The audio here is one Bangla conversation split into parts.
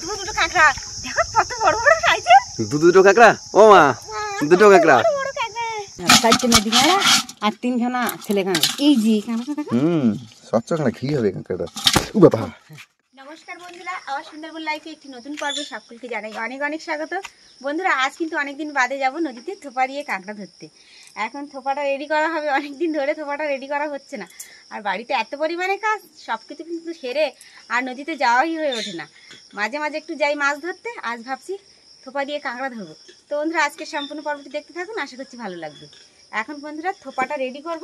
দুটো কাঁকড়া দেখো কত বড় বড় সাইজে। দুটো কাঁকড়া? ও মা, দুটো কাঁকড়া। চারটে মেয়ে কাঁকড়া আর তিনখানা ছেলে কাঁকড়া। এই যে কাঁকড়া দেখো। স্বচ্ছ কাঁকড়া ঘি হবে কাঁকড়াটা। ও বাবা। নমস্কার বন্ধুরা, আমার সুন্দরবন লাইফে একটি নতুন পর্বে সকলকে জানাই অনেক অনেক স্বাগত। বন্ধুরা, আজ কিন্তু অনেকদিন বাদে যাব নদীতে থোপা দিয়ে কাঁকড়া ধরতে। এখন থোপাটা রেডি করা হবে, অনেকদিন ধরে থোপাটা রেডি করা হচ্ছে না। আর বাড়িতে এত পরিমাণে কাজ, সব কিছু কিন্তু সেরে আর নদীতে যাওয়াই হয়ে ওঠে না। মাঝে মাঝে একটু যাই মাছ ধরতে, আজ ভাবছি থোপা দিয়ে কাঁকড়া ধরবো। তো বন্ধুরা, আজকের সম্পূর্ণ পর্বটি দেখতে থাকুন, আশা করছি ভালো লাগবে। এখন বন্ধুরা থোপাটা রেডি করব।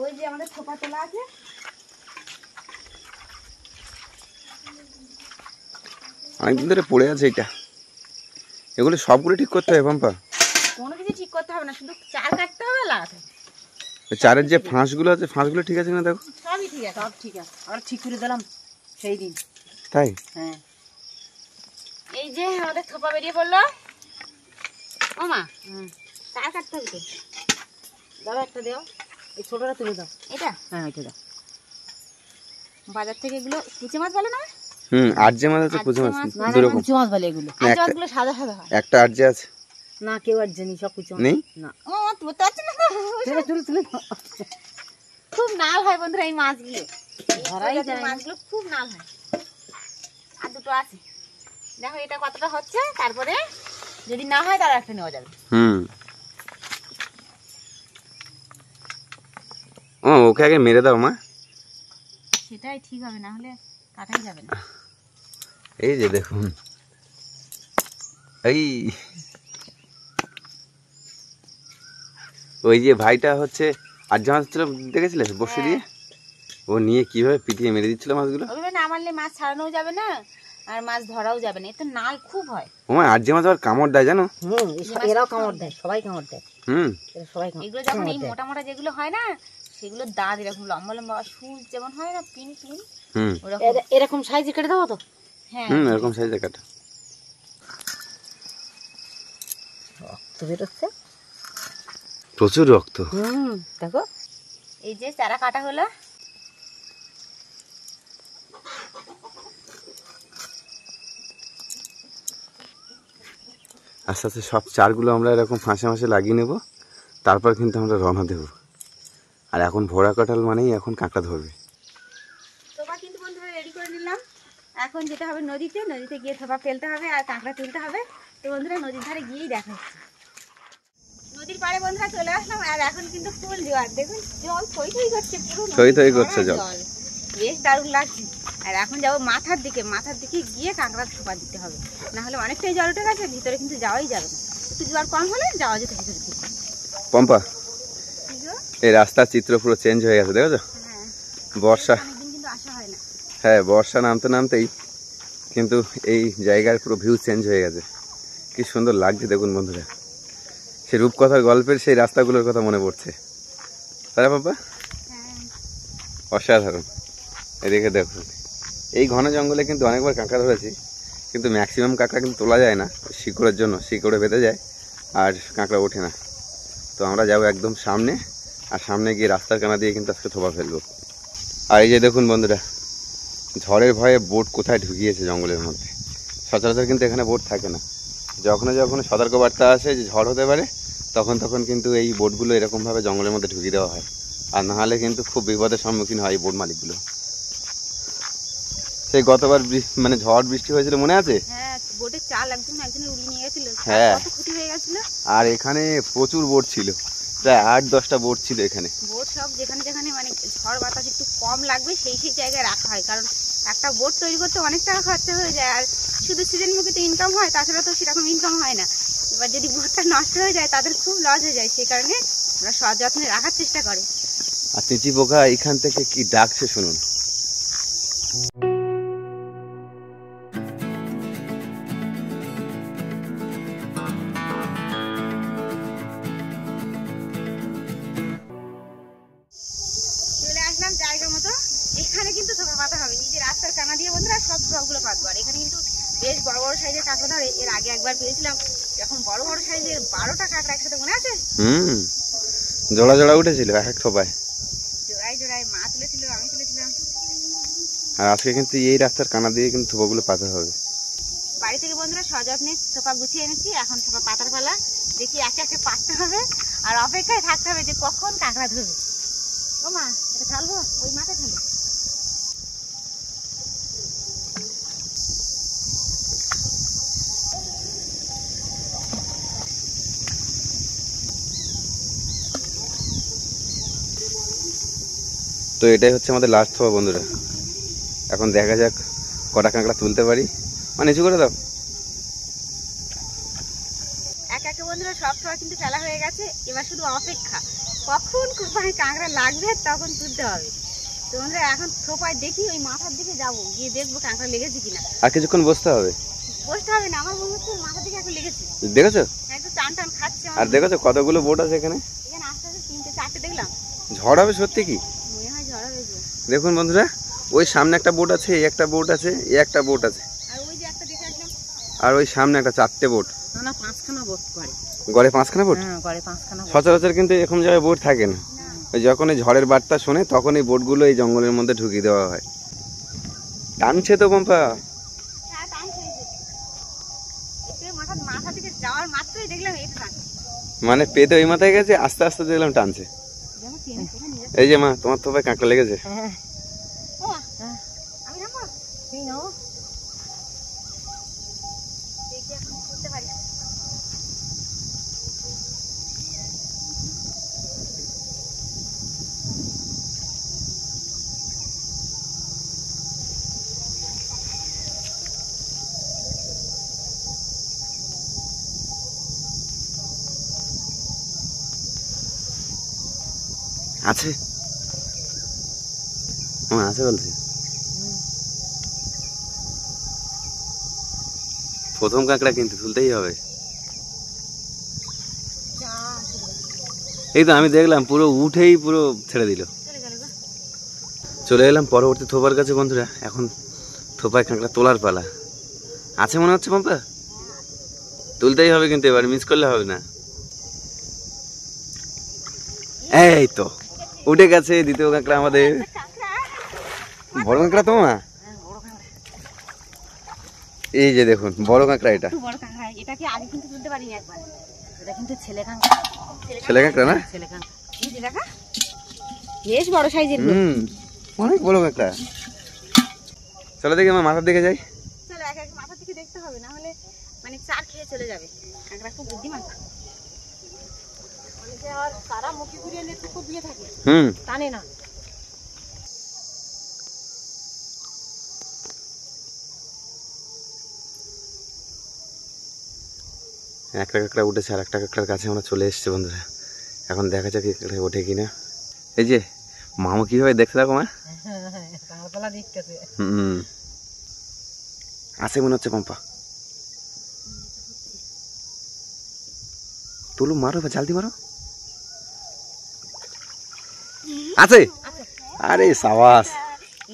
ওই যে আমাদের থোপা তোলা আছে, অনেকদিন ধরে পড়ে আছে এটা। এগুলো সবগুলো ঠিক করতে হবে পাম্পা? কোনো কিছু ঠিক করতে হবে না, শুধু চার কাটতে হবে, লাগাতে হবে। চারের যে ফাঁসগুলো আছে, ফাঁসগুলো ঠিক আছে না? দেখো সবই ঠিক আছে, সব ঠিক আছে। আমরা ঠিক করে দিলাম সেই দিন। তাই? হ্যাঁ, এই যে আমাদের থোপা বেরিয়ে পড়লো। ও মা, চার কাটতে হবে তো। দাও একটা দেও, এই ছোটটা তুলে দাও। এটা? হ্যাঁ, এটা দাও। বাজার থেকে এগুলো কুচে মাছ বলে না? আরজে মাছ আছে, কুচে মাছ দুই রকম। কুচে মাছ বলে এগুলো। আরজে মাছগুলো সাদা সাদা হয়। একটা আরজে আছে না, কেউ আরজে নেই, সব কুচে মাছ। নেই না, ও তুই তো আছিস না। তুলে খুব নাল হয় বন্ধুরা এই মাছগুলো। ধরাই যায় মাছগুলো খুব নাল হয়। আর দুটো আছে, দেখো এটা কতটা হচ্ছে, তারপরে যদি না হয় তার একটা নেওয়া যাবে। ও ওকে আগে মেরে দাও মা, সেটাই ঠিক হবে, না হলে কাটাই যাবে না। এই যে দেখুন, এই ওই যে ভাইটা হচ্ছে আরজে মাছ ছিল, দেখেছিলে বসে দিয়ে? ও নিয়ে কিভাবে পিটিয়ে মেরে দিচ্ছিল মাছগুলো। ওগুলো না মারলে মাছ ছাড়ানোও যাবে না, আর মাছ ধরাও যাবে না। এত নাল খুব হয়। ও মা, আরজে মাছ আবার কামড় দেয় জানো? এরাও কামড় দেয়, সবাই কামড় দেয়। সবাই এগুলো যখন এই মোটা মোটা যেগুলো হয় না, সেগুলো দাঁত এরকম লম্বা লম্বা, সুচ যেমন হয় না, পিন পিন, এরকম সাইজে কেটে দেবো তো। হ্যাঁ, এরকম সাইজে কাটা। রক্ত বেরোচ্ছে, প্রচুর রক্ত। দেখো এই যে চারা কাটা হলো। আস্তে আস্তে সব চারগুলো আমরা এরকম ফাঁসে ফাঁসে লাগিয়ে নেব, তারপর কিন্তু আমরা রওনা দেব। আর এখন ভোড়া কাঁঠাল মানেই এখন কাঁকড়া ধরবে। থোপা কিন্তু বন্ধুরা রেডি করে নিলাম। এখন যেতে হবে নদীতে, নদীতে গিয়ে থোপা ফেলতে হবে আর কাঁকড়া তুলতে হবে। তো বন্ধুরা নদীর ধারে গিয়েই দেখা হচ্ছে। নদীর পাড়ে বন্ধুরা চলে আসলাম, আর এখন কিন্তু ফুল জোয়ার। দেখুন জল থই থই করছে, পুরো থই থই করছে জল, বেশ দারুণ লাগছে। আর এখন যাবো মাথার দিকে, মাথার দিকে গিয়ে কাঁকড়া থোপা দিতে হবে, না হলে অনেকটাই জল উঠে গেছে, ভিতরে কিন্তু যাওয়াই যাবে না। একটু জোয়ার কম হলে যাওয়া যেত ভিতরে দিকে। পম্পা, এই রাস্তার চিত্র পুরো চেঞ্জ হয়ে গেছে, দেখো তো? বর্ষা, কিন্তু আসা হয় না। হ্যাঁ, বর্ষা নামতে নামতেই কিন্তু এই জায়গার পুরো ভিউ চেঞ্জ হয়ে গেছে। কি সুন্দর লাগছে দেখুন বন্ধুরা, সেই রূপকথার গল্পের সেই রাস্তাগুলোর কথা মনে পড়ছে, তাই বাবা? অসাধারণ। এদিকে দেখুন, এই ঘন জঙ্গলে কিন্তু অনেকবার কাঁকড়া ধরেছি, কিন্তু ম্যাক্সিমাম কাঁকড়া কিন্তু তোলা যায় না শিকড়ের জন্য, শিকড়ে বেঁধে যায় আর কাঁকড়া ওঠে না। তো আমরা যাবো একদম সামনে, আর সামনে গিয়ে রাস্তার কানা দিয়ে কিন্তু আজকে থোপা ফেলবো। আর এই যে দেখুন বন্ধুরা, ঝড়ের ভয়ে বোট কোথায় ঢুকিয়েছে জঙ্গলের মধ্যে। সচরাচর কিন্তু এখানে বোট থাকে না। যখন যখন সতর্কবার্তা আসে যে ঝড় হতে পারে, তখন কিন্তু এই বোটগুলো এরকমভাবে জঙ্গলের মধ্যে ঢুকিয়ে দেওয়া হয়। আর নাহলে কিন্তু খুব বিপদের সম্মুখীন হয় এই বোট মালিকগুলো। সেই গতবার মানে ঝড় বৃষ্টি হয়েছিল মনে আছে? বোটের চাল একজনের উড়িয়ে নিয়ে গেছিল। হ্যাঁ, কত ক্ষতি হয়ে গেছিল। আর এখানে প্রচুর বোট ছিল, প্রায় 8-10টা বোট ছিল এখানে। বোট সব যেখানে যেখানে মানে ঝড় বাতাস একটু কম লাগবে সেই সেই জায়গায় রাখা হয়, কারণ একটা বোট তৈরি করতে অনেক টাকা খরচা হয়ে যায়। আর শুধু সিজন মুখে তো ইনকাম হয়, তাছাড়া তো সেরকম ইনকাম হয় না। এবার যদি বোটটা নষ্ট হয়ে যায় তাদের খুব লস হয়ে যায়, সেই কারণে আমরা সযত্নে রাখার চেষ্টা করি। আর চিচি পোকা এখান থেকে কি ডাকছে শুনুন। চলে আসলাম জায়গা মতো, এখানে কিন্তু থোপা পাতা হবে। এই যে রাস্তার কানা দিয়ে বন্ধুরা সব থোপাগুলো পাতবো। আর এখানে কিন্তু বেশ বড় বড় সাইজের কাঁকড়া ধরে। এর আগে একবার পেয়েছিলাম এরকম বড় বড় সাইজের 12টা কাঁকড়া একসাথে, মনে আছে? জোড়া জোড়া উঠেছিল এক এক থোপায়, জোড়ায় জোড়ায়। মা তুলেছিল, আমি তুলেছিলাম। আর আজকে কিন্তু এই রাস্তার কানা দিয়ে কিন্তু থোপাগুলো পাতা হবে। বাড়ি থেকে বন্ধুরা সযত্নে থোপা গুছিয়ে এনেছি। এখন থোপা পাতার পালা, দেখি একে একে পাততে হবে আর অপেক্ষায় থাকতে হবে যে কখন কাঁকড়া ধরবে। ও মা, এটা ঢালবো, ওই মাথায় ঢালো। তো এটাই হচ্ছে আমাদের লাস্ট থোপা বন্ধুরা। এখন দেখা যাক কটা কাঁকড়া তুলতে পারি। মানে নিচু করে দাও। একে একে বন্ধুরা সব থোপা কিন্তু ফেলা হয়ে গেছে, এবার শুধু অপেক্ষা কখন কোপায় কাঁকড়া লাগবে তখন তুলতে হবে। তো বন্ধুরা এখন থোপায় দেখি ওই মাথার দিকে যাবো, গিয়ে দেখবো কাঁকড়া লেগেছে কিনা। আর কিছুক্ষণ বসতে হবে। বসতে হবে না, আমার মনে হচ্ছে মাথার দিকে এখন লেগেছে। দেখেছো? একটু টান টান খাচ্ছে। আর দেখেছো কতগুলো বোট আছে এখানে? এখানে আস্তে আস্তে 3টে 4টে দেখলাম। ঝড় হবে সত্যি কি? মনে হয় ঝড় হয়েছে। দেখুন বন্ধুরা, ওই সামনে একটা বোট আছে, এই একটা বোট আছে, এই একটা বোট আছে, আর ওই যে একটা দেখে আসলাম, আর ওই সামনে একটা 4টে বোট। না 5খানা বোট করে। গড়ে 5খানা বোট? হ্যাঁ, গড়ে 5খানা বোট। সচরাচর কিন্তু এরকম জায়গায় বোট থাকে না। ওই যখন এই ঝড়ের বার্তা শোনে তখন এই বোটগুলো এই জঙ্গলের মধ্যে ঢুকিয়ে দেওয়া হয়। টানছে তো পম্পা। হ্যাঁ, টানছে। এই মাথা দিকে যাওয়ার মাত্রই দেখলাম এই টান। মানে পেতে ওই মাথায় গেছে, আস্তে আস্তে দেখলাম টানছে। এই যে মা, তোমার তো ভাই কাঁকড়া লেগেছে। হ্যাঁ, ও মা, আমি নামবো? তুই নাও। দেখি এখন করতে পারি। আছে আছে বলছে। প্রথম কাঁকড়া কিন্তু তুলতেই হবে। এই তো আমি দেখলাম পুরো উঠেই পুরো ছেড়ে দিল। চলে এলাম পরবর্তী থোপার কাছে বন্ধুরা। এখন থোপায় কাঁকড়া তোলার পালা। আছে মনে হচ্ছে পম্পা? তুলতেই হবে কিন্তু এবার, মিস করলে হবে না। এই তো উঠে গেছে দ্বিতীয় কাঁকড়া আমাদের। বড় কাঁকড়া তো মা? এই যে দেখুন বড় কাঁকড়া। এটা বড় কাঁকড়া, এটাকে আগে কিন্তু তুলতে পারিনি একবার। এটা কিন্তু ছেলে কাঁকড়া। ছেলে কাঁকড়া না? ছেলে কাঁকড়া। এই যে দেখা, বেশ বড় সাইজের। অনেক বড় কাঁকড়া। চলো দেখি আমার মাথার দিকে যাই। চলো এক এক মাথার দিকে দেখতে হবে, না হলে মানে চার খেয়ে চলে যাবে। কাঁকড়া খুব বুদ্ধিমান। অনেকে আর সারা মুখি ঘুরিয়ে নেটুকু দিয়ে থাকে, টানে না। একটা কাঁকড়া উঠেছে, আর একটা কাঁকড়ার কাছে আমরা চলে এসেছি বন্ধুরা। এখন দেখা যাক কাঁকড়া ওঠে কিনা। এই যে মামু কিভাবে দেখতে থাকো মা। আছে মনে হচ্ছে পম্পা। তুলু মারো বা জালদি মারো। আছে? আরে সাবাস।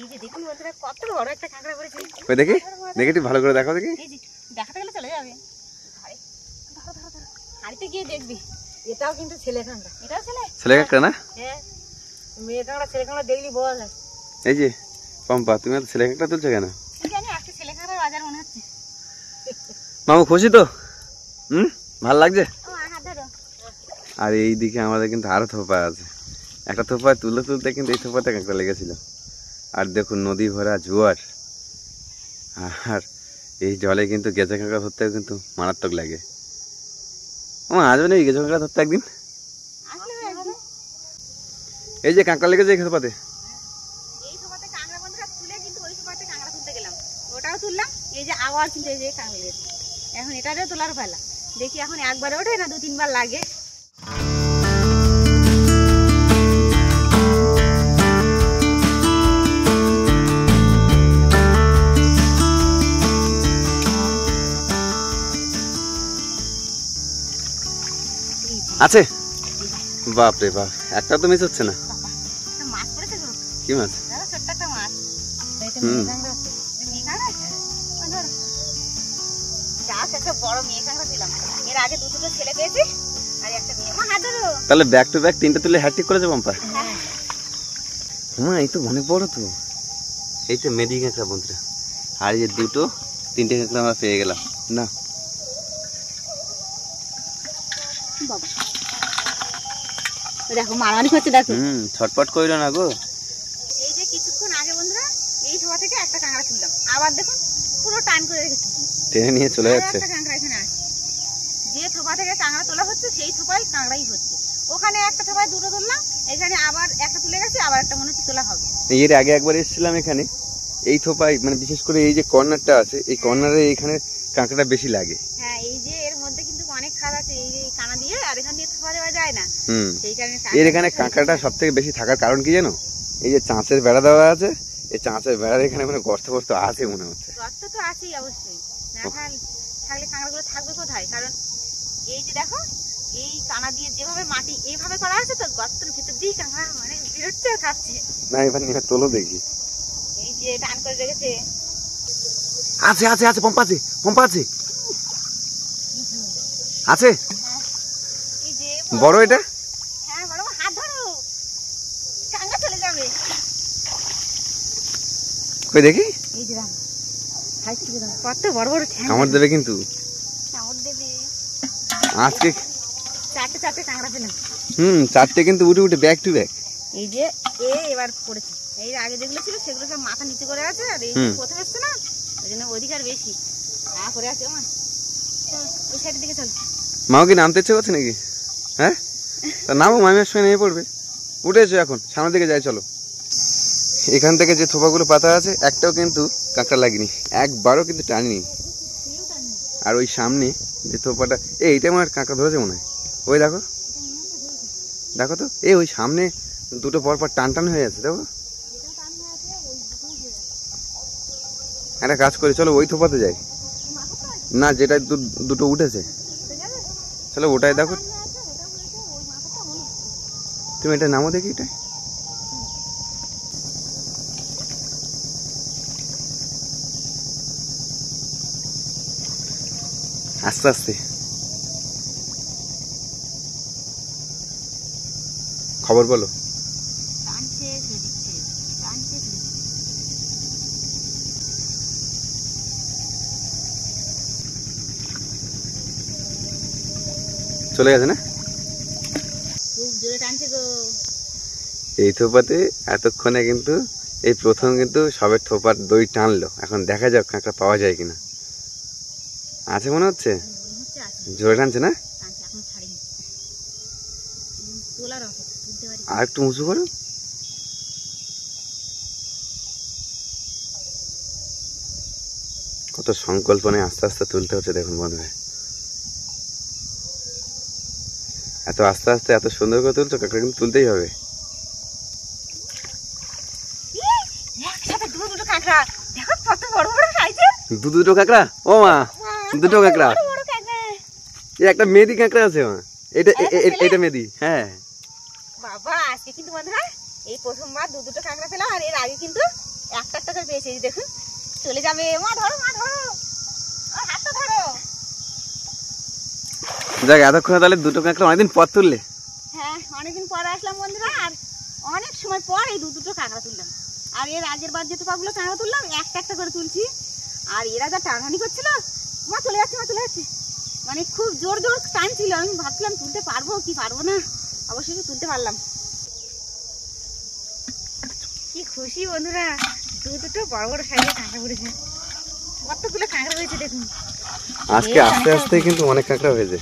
এই যে দেখুন বন্ধুরা, কত বড় একটা কাঁকড়া পড়েছে। ওই দেখি দেখি একটু ভালো করে দেখো দেখি। এই যে দেখাতে গেলে চলে যাবে। হাড়িতে গিয়ে দেখবি। এটাও কিন্তু ছেলে কাঁকড়া। এটাও ছেলে কাঁকড়া না? হ্যাঁ, মেয়ে কাঁকড়া ছেলে কাঁকড়া দেখলি বোঝা যায়। এই যে পম্পা, তুমি তো ছেলে কাঁকড়া তুলছো কেন? জানি আজকে ছেলে কাঁকড়ার বাজার মনে হচ্ছে। মামু খুশি তো? ভালো লাগছে? ও হাত ধরো। আর এইদিকে আমাদের কিন্তু আরো থোপা আছে। একটা থোপায় তুলতে তুলতে কিন্তু এই থোপাতে কাঁকড়া লেগেছিল। আর দেখুন নদী ভরা জোয়ার, আর এই জলে কিন্তু গেঁচা কাঁকড়া ধরতেও কিন্তু মারাত্মক লাগে। আমার আসবে না এই গেঁচা কাঁকড়া ধরতে একদিন? এই যে কাঁকড়া লেগেছে এই থোপাতে। এই থোপাতে কাঁকড়া বন্ধুরা তুলে কিন্তু ওই থোপাতে কাঁকড়া তুলতে গেলাম, ওটাও তুললাম। এই যে আবার কিন্তু এই যে কাঁকড়া লেগেছে। এখন এটারও তোলার পালা। দেখি এখন একবারে ওঠে না 2-3 বার লাগে। আছে? বাপ রে বাপ, একটা তো মিস হচ্ছে না। মাছ পড়েছে তো? কি মাছ? ছোট্ট একটা মাছ। একটা বড় মেয়ে কাঁকড়া ছিলাম। এর আগে দুটো ছেলে পেয়েছি আর একটা মেয়ে। মা হাত ধরো। তাহলে ব্যাক টু ব্যাক 3টে তুলে হ্যাট্রিক করেছে পম্পা। এই তো অনেক বড় তো। এই তো মেদি কাঁকড়া বন্ধুরা। আর এই যে দুটো 3টে কাঁকড়া আমরা পেয়ে গেলাম না। বাবা দেখো মারামারি করছে দেখো। ছটপট কইরো না গো। এই যে কিছুক্ষণ আগে বন্ধুরা এই থোপা থেকে একটা কাঁকড়া তুললাম, আবার দেখুন পুরো টান করে রেখেছি, টেনে নিয়ে চলে যাচ্ছে। একটা কাঁকড়া এখানে আছে, যে থোপা থেকে কাঁকড়া তোলা হচ্ছে সেই থোপায় কাঁকড়াই হচ্ছে। ওখানে একটা থোপায় দুটো তুললাম, এখানে আবার একটা তুলে গেছে, আবার একটা মনে হচ্ছে তোলা হবে। এর আগে একবার এসেছিলাম এখানে, এই থোপায় মানে বিশেষ করে এই যে কর্নারটা আছে, এই কর্নারে এখানে কাঁকড়া বেশি লাগে। হ্যাঁ এই যে এর মধ্যে কিন্তু অনেক খাল আছে, এই যে কানা দিয়ে আর এখান দিয়ে থোপা দেওয়া যায় না, সেই কারণে এর এখানে কাঁকড়াটা সব থেকে বেশি থাকার কারণ কি জানো? এই যে চাঁচের বেড়া দেওয়া আছে, এই চাঁচের বেড়ার এখানে মানে গর্ত ফর্ত আছে মনে হচ্ছে। গর্ত তো আছেই অবশ্যই, না থাকলে কাঁকড়াগুলো থাকবে কোথায়? কারণ এই যে দেখো এই কানা দিয়ে যেভাবে মাটি এইভাবে করা আছে, তো গর্তের ভিতর দিয়ে কাঁকড়া মানে বেরোচ্ছে আর খাচ্ছে। না এবার নিয়ে তোলো দেখি। এই যে টান করে রেখেছে। আছে আছে আছে, পম্পা আছে, পম্পা আছে, আছে এই যে বড় এটা। হ্যাঁ বড়, হাত ধরো কাঁকড়া চলে যাবে। কই দেখি, এই যে কত বড় বড় ঠ্যাং, কামড় দেবে কিন্তু, কামড় দেবে। আজকে চারটে কাঁকড়া পেলাম। 4টে কিন্তু উঠে উঠে ব্যাক টু ব্যাক। এই যে এবার পড়েছে, এই আগে যেগুলো ছিল সেগুলো সব মাথা নিচে করে আছে, আর এই প্রথম এসছে না ওই জন্য অধিকার বেশি করে আছে। আমার ওই সাইডের দিকে চল। মাও কি নামতে ইচ্ছে করছে নাকি? হ্যাঁ তা নামো, মামির সঙ্গে নেমে পড়বে। উঠেছো এখন, সামনের দিকে যাই চলো। এখান থেকে যে থোপাগুলো পাতা আছে একটাও কিন্তু কাঁকড়া লাগেনি, একবারও কিন্তু টানিনি। আর ওই সামনে যে থোপাটা, এইটা আমার কাঁকড়া ধরেছে মনে হয়। ওই দেখো দেখো তো, ওই সামনে দুটো পর পর টান টান হয়ে আছে দেখো। একটা কাজ করি, চলো ওই থোপাতে যাই না, যেটা দুটো উঠেছে, চলো ওটাই দেখো। তুমি এটা নামো দেখি, এটা আস্তে আস্তে। খবর বলো। চলে গেছে না? খুব জোরে টানছে গো। এই থোপাতে এতক্ষণে কিন্তু এই প্রথম কিন্তু সবের থোপার দই টানলো। এখন দেখা যাক কাঁকড়া পাওয়া যায় কিনা। আছে মনে হচ্ছে, জোরে টানছে না? আর একটু উঁচু করো। কত সংকল্প নিয়ে আস্তে আস্তে তুলতে হচ্ছে দেখুন বন্ধুরা। এত আস্তে আস্তে এত সুন্দর করে তুলছো, কাঁকড়া কিন্তু তুলতেই হবে। দুটো কাঁকড়া, ও মা, দুটো কাঁকড়া। একটা মেদি কাঁকড়া আছে মা, এটা মেদি। হ্যাঁ বাবা, আজকে কিন্তু বন্ধুরা এই প্রথমবার দুটো কাঁকড়া পেলাম, আর এর আগে কিন্তু একটা একটা করে পেয়েছি। দেখুন চলে যাবে। মা ধরো, মা ধরো, হাতটা ধরো। যাক, এতক্ষণ তাহলে দুটো কাঁকড়া অনেকদিন পর তুললে। হ্যাঁ অনেকদিন পরে আসলাম বন্ধুরা, আর অনেক সময় পর এই দুটো কাঁকড়া তুললাম। আর এর আগের বার যে টোপাগুলো কাঁকড়া তুললাম একটা একটা করে তুলছি, আর এরা যা টানানি করছিল, মা চলে যাচ্ছে, মা চলে যাচ্ছে, মানে খুব জোর জোর টান ছিল। আমি ভাবছিলাম তুলতে পারবো কি পারবো না, অবশ্যই তুলতে পারলাম। কি খুশি বন্ধুরা, দুটো বড় বড় সাইজের কাঁকড়া পড়েছে। কতগুলো কাঁকড়া হয়েছে দেখুন। আজকে আস্তে আস্তে কিন্তু অনেক কাঁকড়া হয়েছে।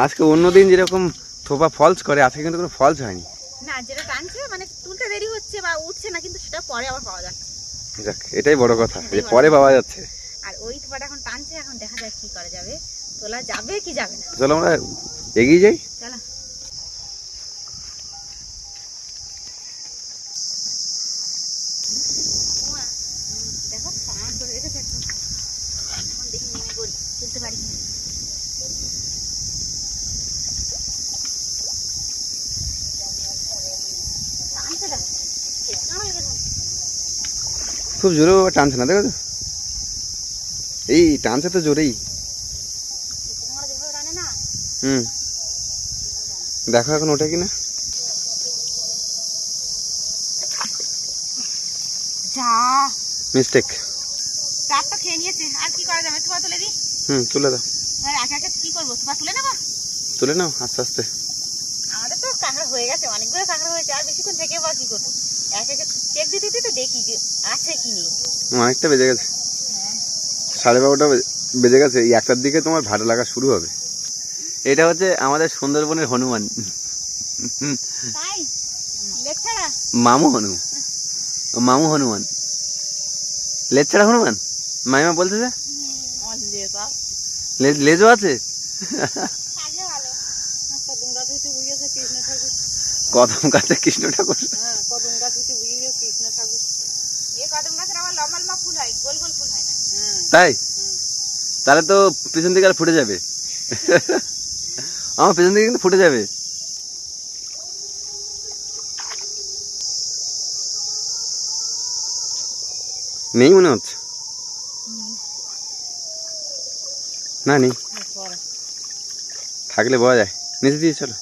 আজকে অন্যদিন যেরকম থোপা ফলস করে, আজকে কিন্তু কোনো ফলস হয়নি। না, যেটা টানছে মানে তুলতে দেরি হচ্ছে বা উঠছে না, কিন্তু সেটা পরে আবার পাওয়া যাচ্ছে। যাক, এটাই বড় কথা যে পরে পাওয়া যাচ্ছে। আর ওই থোপাটা এখন টানছে, এখন দেখা যাক কি করা যাবে, তোলা যাবে কি যাবে না। চলো আমরা এগিয়ে যাই। চলো। দেখো টান করে রেখেছে একদম, এখন দেখি নেমে পড়ি, তুলতে পারি কিনা। টানছে দেখো, খুব জোরে টানছে না, দেখো তো, এই টানছে তো জোরেই। দেখো এখন ওটা কিনা। যা মিস্টেক। চারটা খেয়ে নিয়েছে, আর কি করা যাবে? থোপা তুলে দিই। তুলে দাও। একে একে কি করবো, থোপা তুলে নেবো? তুলে নাও আস্তে আস্তে। আমাদের তো কাঁকড়া হয়ে গেছে, অনেকগুলো কাঁকড়া হয়েছে, আর বেশিক্ষণ থেকে বা কি করবো? এক একে চেক দিতে দিতে দেখি যে আছে কি নেই। অনেকটা বেজে গেছে, হ্যাঁ 12:30 বেজে গেছে। এই 1টার দিকে তোমার ভাড়া লাগা শুরু হবে। এটা হচ্ছে আমাদের সুন্দরবনের হনুমান, তাই লেজ ছাড়া মামু হনুমান, লেজ ছাড়া হনুমান মাইমা বলতেছে। লেজও আছে। কদম গাছে কৃষ্ণ ঠাকুর। তাই তাহলে তো পিছন দিকে আর ফুটে যাবে। আমার পিছন দিকে কিন্তু ফুটে যাবে। নেই মনে হচ্ছে, না নেই, থাকলে বলা যায়। নিচে দিয়ে চলো।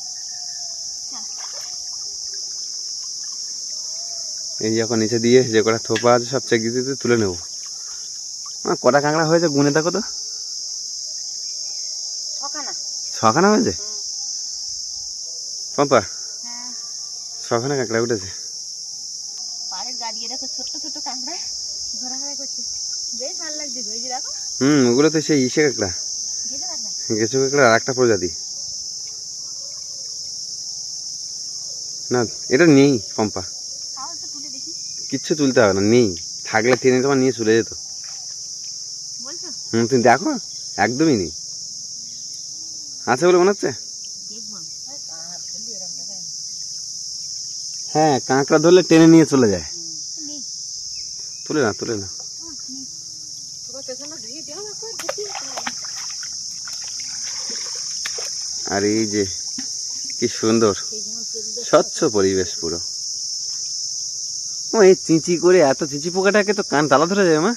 এই যখন নিচে দিয়ে যে কটা থোপা আছে সব চেক দিতে তুলে নেবো। কটা কাঁকড়া হয়েছে গুনে দেখো তো। 6খানা হয়েছে পম্পা, 6খানা কাঁকড়া উঠেছে। ওগুলো তো সেই ইসে কাঁকড়া, গেছো কাঁকড়া আর একটা প্রজাতি। না এটা নেই পম্পা, কিচ্ছু তুলতে হবে না, নেই। থাকলে টেনে তোমার নিয়ে চলে যেত। তুমি দেখো একদমই নেই। আছে বলে মনে হচ্ছে। হ্যাঁ কাঁকড়া ধরলে টেনে নিয়ে চলে যায়। তুলে না। আর এই যে কি সুন্দর স্বচ্ছ পরিবেশ পুরো। এই চিঁচি করে এত চিঁচি পোকাটাকে তো কান তালা ধরে যায় মা।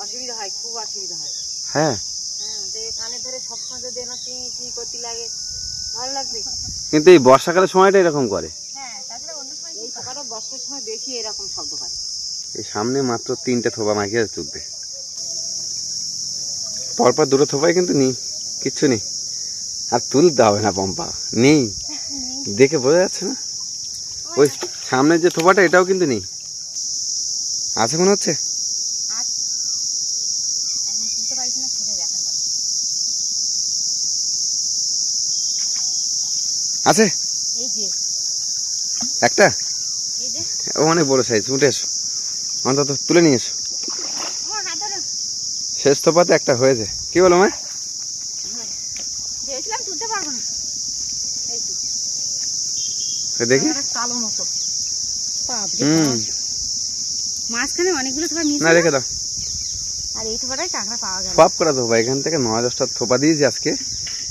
অসুবিধা হয়, খুব অসুবিধা হয়। হ্যাঁ কানে ধরে সবসময় যদি চি করতে লাগে ভালো লাগবে। কিন্তু এই বর্ষাকালের সময়টা এরকম করে। হ্যাঁ তাছাড়া অন্য সময় এই পোকাটা বর্ষার সময় বেশি এরকম শব্দ করে। এই সামনে মাত্র 3টে থোপা মাখিয়ে তুলতে, পরপর 2টো থোপাই কিন্তু নেই, কিচ্ছু নেই। আর তুলতে হবে না পম্পা, নেই, দেখে বোঝা যাচ্ছে না। ওই সামনের যে থোপাটা এটাও কিন্তু নেই, আছে মনে হচ্ছে। আছে একটা, ও অনেক বড় সাইজ। উঠে এসো, অন্তত তুলে নিয়ে এসো। শেষ থোপাতে একটা হয়েছে। কি বলো মা? দেখি মাঝখানে অনেকগুলো থোপা নিয়েছি না, রেখে দাও। আর এই থোপাটাই কাঁকড়া পাওয়া গেল। সব করা থোপা এখান থেকে 9-10টা থোপা দিয়েছি আজকে।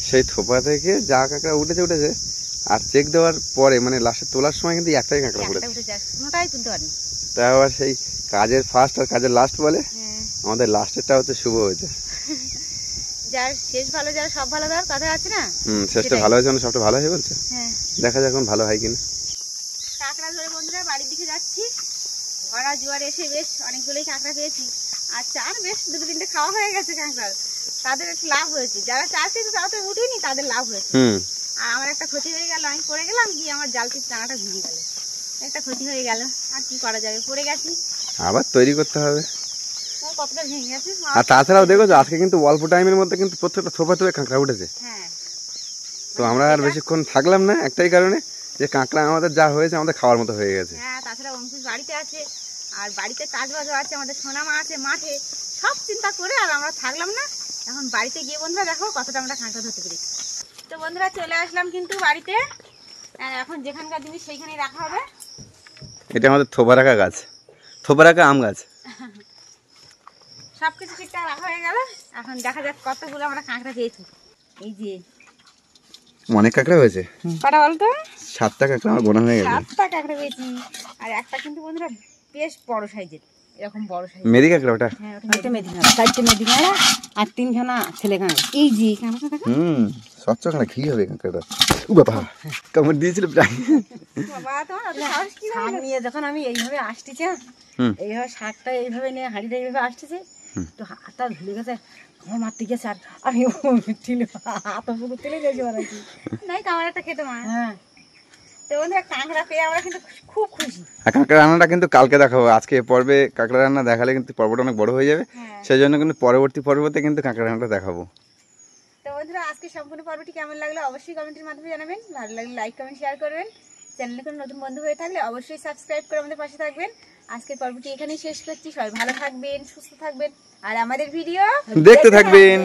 সেই থোপা থেকে যা কাঁকড়া উঠেছে। আর চেক দেওয়ার পরে মানে লাস্টে তোলার সময় কিন্তু একটাই কাঁকড়া পড়েছে, কোনোটাই তুলতে পারিনি। তাই আবার সেই কাজের ফার্স্ট আর কাজের লাস্ট বলে, আমাদের লাস্টেরটা হচ্ছে শুভ হয়েছে। যার শেষ ভালো, যার সব ভালো, দেওয়ার কথা আছে না। শেষটা ভালো হয়েছে মানে সবটা ভালো হয়ে বলছে। দেখা যাক এখন ভালো হয় কিনা। কাঁকড়া ধরে বন্ধুরা বাড়ির দিকে যাচ্ছি। ভরা জোয়ার এসে বেশ অনেকগুলোই কাঁকড়া পেয়েছি। আর চার বেশ 2-3টে খাওয়া হয়ে গেছে কাঁকড়ার, তাদের একটু লাভ হয়েছে। যারা চার পেয়েছে তারা তো উঠেনি, তাদের লাভ হয়েছে। আর আমার একটা ক্ষতি হয়ে গেল, আমি পড়ে গেলাম, গিয়ে আমার জালটির টানাটা ভেঙে গেল, একটা ক্ষতি হয়ে গেল। আর কি করা যাবে, পড়ে গেছি, আবার তৈরি করতে হবে। কতটা ভেঙে গেছে। আর তাছাড়াও দেখো আজকে কিন্তু অল্প টাইমের মধ্যে কিন্তু প্রত্যেকটা থোপা থোপে কাঁকড়া উঠেছে। তো আমরা আর বেশিক্ষণ থাকলাম না, একটাই কারণে যে কাঁকড়া আমাদের যা হয়েছে আমাদের খাওয়ার মতো হয়ে গেছে। হ্যাঁ তাছাড়া অঙ্কুশ বাড়িতে আছে, আর বাড়িতে কাজবাজও আছে, আমাদের সোনামা আছে মাঠে, সব চিন্তা করে আর আমরা থাকলাম না। এখন বাড়িতে গিয়ে বন্ধুরা দেখো কতটা আমরা কাঁকড়া ধরতে পেরেছি। তো বন্ধুরা চলে আসলাম কিন্তু বাড়িতে। এখন যেখানকার জিনিস সেইখানেই রাখা হবে। এটা আমাদের থোপা রাখা গাছ, থোপা রাখা আম গাছ। সবকিছু ঠিকঠাক রাখা হয়ে গেল। এখন দেখা যাক কতগুলো আমরা কাঁকড়া পেয়েছি। এই যে অনেক কাঁকড়া হয়েছে। কটা বলতো? 7টা কাঁকড়া আমার গোনা হয়ে গেছে। 7টা কাঁকড়া পেয়েছি। আর একটা কিন্তু বন্ধুরা বেশ বড় সাইজের, এরকম বড় সাইজ মেদি কাঁকড়া ওটা। হ্যাঁ ওটা মেদি কাঁকড়া, 4টে মেদি কাঁকড়া আর 3খানা ছেলে কাঁকড়া। এই যে কাঁকড়া দেখো। স্বচ্ছ কাঁকড়া, ঘি হবে কাঁকড়াটা। ও বাবা কামড় দিয়েছিল প্রায়। বাবা তোমার অত সাহস কি শাক নিয়ে যখন আমি এইভাবে আসতেছি, হুম। এইভাবে শাকটা এইভাবে নিয়ে হাঁড়িটা এইভাবে আসতেছে, তো হাতটা ধুলে গেছে, আমার মারতে গেছে, আর আমি হাত পুকুর তুলে গেছি আর কি। নাই আমার একটা খেতে মা। হ্যাঁ, তো বন্ধুরা কাঁকড়া পেয়ে আমরা কিন্তু খুব খুশি। আর কাঁকড়া রান্নাটা কিন্তু কালকে দেখাবো, আজকে পর্বে কাঁকড়া রান্না দেখালে কিন্তু পর্বটা অনেক বড় হয়ে যাবে, হ্যাঁ। সেই জন্য কিন্তু পরবর্তী পর্বতে কিন্তু কাঁকড়া রান্নাটা দেখাবো। তো বন্ধুরা আজকে সম্পূর্ণ পর্বটি কেমন লাগলো অবশ্যই কমেন্টের মাধ্যমে জানাবেন। ভালো লাগলে লাইক কমেন্ট শেয়ার করবেন। চ্যানেলে কোনো নতুন বন্ধু হয়ে থাকলে অবশ্যই সাবস্ক্রাইব করে আমাদের পাশে থাকবেন। আজকের পর্বটি এখানেই শেষ করছি। সবাই ভালো থাকবেন, সুস্থ থাকবেন, আর আমাদের ভিডিও দেখতে থাকবেন।